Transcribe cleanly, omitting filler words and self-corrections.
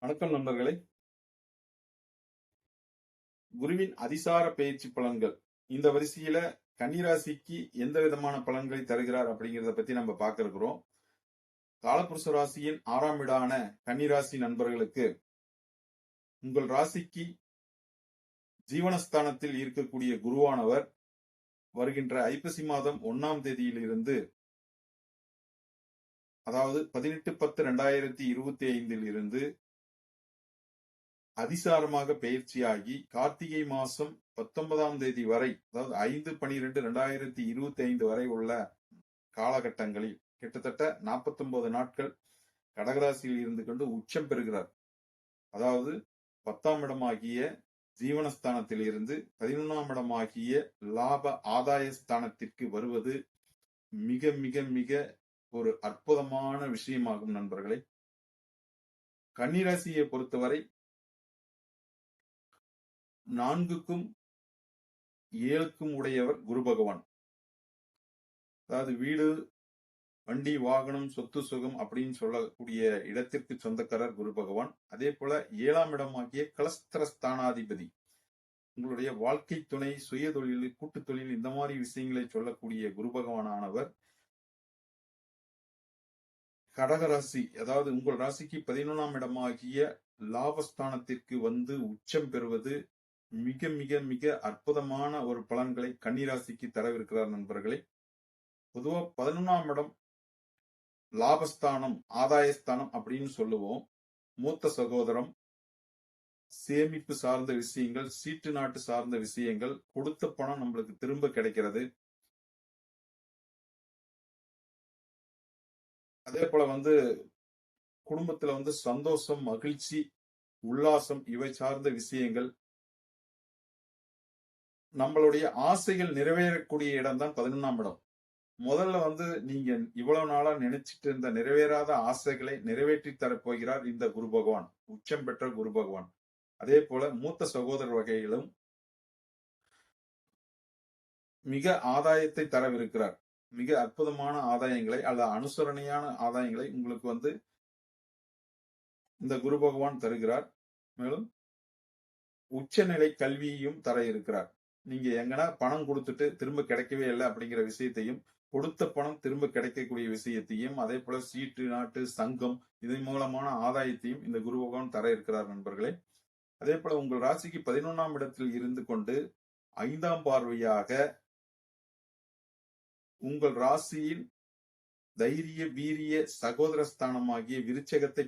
வணக்கம் நண்பர்களே. குருவின் அதிசார பயிற்சி பலன்கள் இந்த வரிசையில கன்னிராசிக்கு எந்த விதமான பலன்களை தருகிறார் அப்படிங்கிறத பத்தி நம்ம பார்க்க இருக்கிறோம். காலபுருஷ ராசியின் 6ஆம் வீடான கன்னிராசி நண்பர்களுக்கு உங்கள் ராசிக்கு ஜீவனஸ்தானத்தில் இருக்கக்கூடிய குருவானவர் வருகின்ற ஐப்பசி மாதம் 1ஆம் தேதியிலிருந்து, அதாவது 18/10/2025 இருந்து அதிசாரமாக பயிற்சியாகி கார்த்திகை மாசம் 19ஆம் தேதி வரை, அதாவது 5/12/2025 வரை உள்ள காலகட்டங்களில் கிட்டத்தட்ட 49 நாட்கள் கடகராசியில் இருந்து கொண்டு உச்சம் பெறுகிறார். அதாவது 10ஆம் இடமாகிய ஜீவனஸ்தானத்தில் இருந்து 11ஆம் இடமாகிய லாப ஆதாய ஸ்தானத்திற்கு வருவது மிக மிக மிக ஒரு அற்புதமான விஷயமாகும் நண்பர்களே. கன்னிராசியை பொறுத்தவரை 4க்கும் 7க்கும் உடையவர் குரு பகவான். அதாவது வீடு, வண்டி, வாகனம், சொத்து, சுகம் அப்படின்னு சொல்லக்கூடிய இடத்திற்கு சொந்தக்காரர் குரு பகவான். அதே போல 7ஆம் இடமாகிய கலஸ்திரஸ்தானாதிபதி, உங்களுடைய வாழ்க்கை துணை, சுய தொழில், கூட்டு தொழில், இந்த மாதிரி விஷயங்களை சொல்லக்கூடிய குரு பகவானானவர் கடகராசி, அதாவது உங்கள் ராசிக்கு 11ஆம் இடமாகிய லாபஸ்தானத்திற்கு வந்து உச்சம் பெறுவது மிக மிக மிக அற்புதமான ஒரு பலன்களை கன்னிராசிக்கு தரவிருக்கிறார் நண்பர்களே. பொதுவா 11ஆம் இடம் லாபஸ்தானம், ஆதாயஸ்தானம் அப்படின்னு சொல்லுவோம். மூத்த சகோதரம், சேமிப்பு சார்ந்த விஷயங்கள், சீட்டு நாட்டு சார்ந்த விஷயங்கள், கொடுத்த பணம் நம்மளுக்கு திரும்ப கிடைக்கிறது. அதே போல குடும்பத்துல சந்தோஷம், மகிழ்ச்சி, உல்லாசம் இவை சார்ந்த விஷயங்கள், நம்மளுடைய ஆசைகள் நிறைவேறக்கூடிய இடம் தான் 11ஆம் இடம். முதல்ல நீங்க இவ்வளவு நாளா நினைச்சிட்டு இருந்த நிறைவேறாத ஆசைகளை நிறைவேற்றி தரப்போகிறார் இந்த குரு பகவான், உச்சம் பெற்ற குரு பகவான். அதே போல மூத்த சகோதரர் வகையிலும் மிக ஆதாயத்தை தரவிருக்கிறார். மிக அற்புதமான ஆதாயங்களை அல்லது அனுசரணையான ஆதாயங்களை உங்களுக்கு இந்த குரு பகவான் தருகிறார். மேலும் உச்சநிலை கல்வியையும் தர இருக்கிறார். நீங்க எங்கன்னா பணம் கொடுத்துட்டு திரும்ப கிடைக்கவே இல்லை அப்படிங்கிற விஷயத்தையும், கொடுத்த பணம் திரும்ப கிடைக்கக்கூடிய விஷயத்தையும், அதே போல சீட்டு நாட்டு சங்கம் இதன் மூலமான ஆதாயத்தையும் இந்த குரு பகவான் தர இருக்கிறார் நண்பர்களே. அதே போல உங்கள் ராசிக்கு 11ஆம் இடத்தில் இருந்து கொண்டு 5ஆம் பார்வையாக உங்கள் ராசியின் தைரிய வீரிய சகோதர ஸ்தானமாகிய விருச்சகத்தை